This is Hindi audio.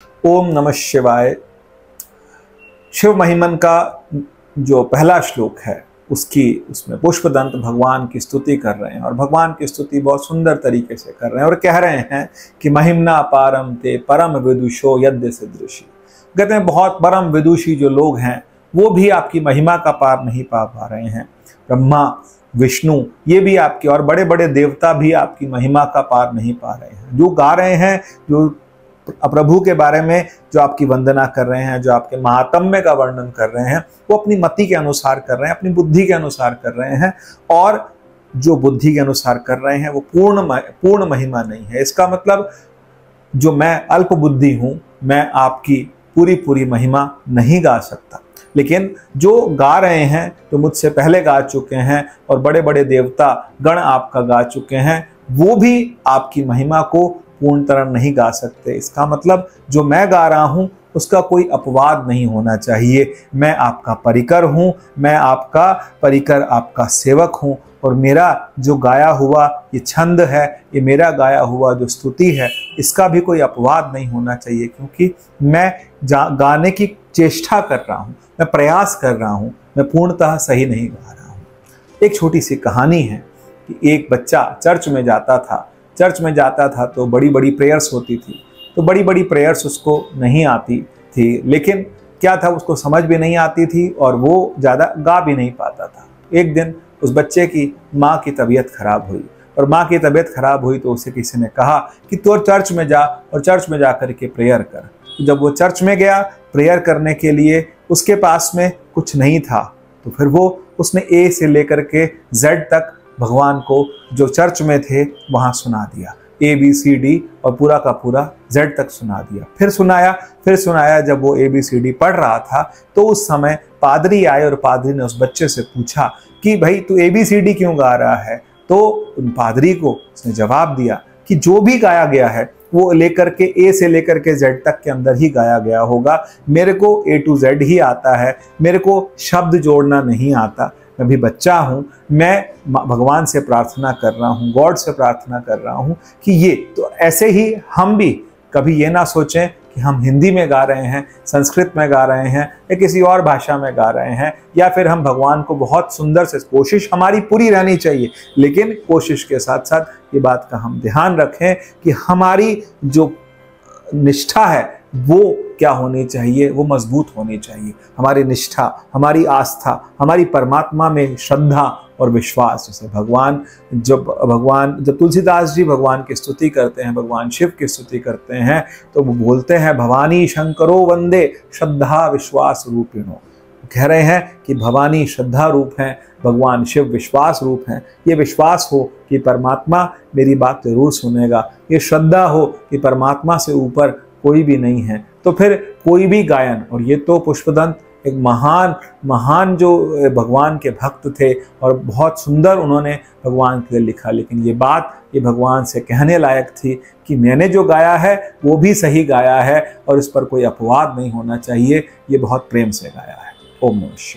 ओम नमः शिवाय। शिव महिमन का जो पहला श्लोक है उसमें पुष्पदंत भगवान की स्तुति कर रहे हैं और भगवान की स्तुति बहुत सुंदर तरीके से कर रहे हैं और कह रहे हैं कि महिमना पारम ते परम विदुषो यद्य सदृशी। कहते हैं बहुत परम विदुषी जो लोग हैं वो भी आपकी महिमा का पार नहीं पा रहे हैं। ब्रह्मा विष्णु ये भी आपकी और बड़े बड़े देवता भी आपकी महिमा का पार नहीं पा रहे हैं। जो गा रहे हैं, जो प्रभु के बारे में जो आपकी वंदना कर रहे हैं, जो आपके महात्म्य का वर्णन कर रहे हैं, वो अपनी मति के अनुसार कर रहे हैं, अपनी बुद्धि के अनुसार कर रहे हैं और जो बुद्धि के अनुसार कर रहे हैं वो पूर्ण महिमा नहीं है। इसका मतलब जो मैं अल्प बुद्धि हूं, मैं आपकी पूरी महिमा नहीं गा सकता। लेकिन जो गा रहे हैं, जो मुझसे पहले गा चुके हैं और बड़े बड़े देवता गण आपका गा चुके हैं, वो भी आपकी महिमा को पूर्ण तरह नहीं गा सकते। इसका मतलब जो मैं गा रहा हूं उसका कोई अपवाद नहीं होना चाहिए। मैं आपका परिकर हूं, मैं आपका परिकर, आपका सेवक हूं और मेरा जो गाया हुआ ये छंद है, ये मेरा गाया हुआ जो स्तुति है, इसका भी कोई अपवाद नहीं होना चाहिए, क्योंकि मैं गाने की चेष्टा कर रहा हूं, मैं प्रयास कर रहा हूं, मैं पूर्णतः सही नहीं गा रहा हूं। एक छोटी सी कहानी है कि एक बच्चा चर्च में जाता था तो बड़ी बड़ी प्रेयर्स होती थी, तो बड़ी बड़ी प्रेयर्स उसको नहीं आती थी, लेकिन क्या था, उसको समझ भी नहीं आती थी और वो ज़्यादा गा भी नहीं पाता था। एक दिन उस बच्चे की माँ की तबीयत खराब हुई और माँ की तबीयत खराब हुई तो उसे किसी ने कहा कि तू चर्च में जा और चर्च में जा कर के प्रेयर कर। जब वो चर्च में गया प्रेयर करने के लिए, उसके पास में कुछ नहीं था, तो फिर उसने ए से लेकर के जेड तक भगवान को जो चर्च में थे वहां सुना दिया। ABCD और पूरा का पूरा Z तक सुना दिया। फिर सुनाया। जब वो ABCD पढ़ रहा था तो उस समय पादरी आए और पादरी ने उस बच्चे से पूछा कि भाई तू ABCD क्यों गा रहा है। तो उन पादरी को उसने जवाब दिया कि जो भी गाया गया है वो लेकर के A से लेकर के Z तक के अंदर ही गाया गया होगा। मेरे को A to Z ही आता है, मेरे को शब्द जोड़ना नहीं आता। मैं भी बच्चा हूँ, मैं भगवान से प्रार्थना कर रहा हूँ, गॉड से प्रार्थना कर रहा हूँ कि ये तो ऐसे ही हम भी कभी ये ना सोचें कि हम हिंदी में गा रहे हैं, संस्कृत में गा रहे हैं या किसी और भाषा में गा रहे हैं, या फिर हम भगवान को बहुत सुंदर से, कोशिश हमारी पूरी रहनी चाहिए, लेकिन कोशिश के साथ साथ ये बात का हम ध्यान रखें कि हमारी जो निष्ठा है वो क्या होनी चाहिए, वो मजबूत होनी चाहिए। हमारी निष्ठा, हमारी आस्था, हमारी परमात्मा में श्रद्धा और विश्वास। जैसे जब तुलसीदास जी भगवान की स्तुति करते हैं, भगवान शिव की स्तुति करते हैं, तो वो बोलते हैं भवानी शंकरो वंदे श्रद्धा विश्वास रूपिणो। कह रहे हैं कि भवानी श्रद्धा रूप हैं, भगवान शिव विश्वास रूप हैं। ये विश्वास हो कि परमात्मा मेरी बात जरूर सुनेगा, ये श्रद्धा हो कि परमात्मा से ऊपर कोई भी नहीं है, तो फिर कोई भी गायन। और ये तो पुष्पदंत एक महान जो भगवान के भक्त थे और बहुत सुंदर उन्होंने भगवान के लिए लिखा, लेकिन ये बात ये भगवान से कहने लायक थी कि मैंने जो गाया है वो भी सही गाया है और इस पर कोई अपवाद नहीं होना चाहिए, ये बहुत प्रेम से गाया है। ओम नमः शिवाय।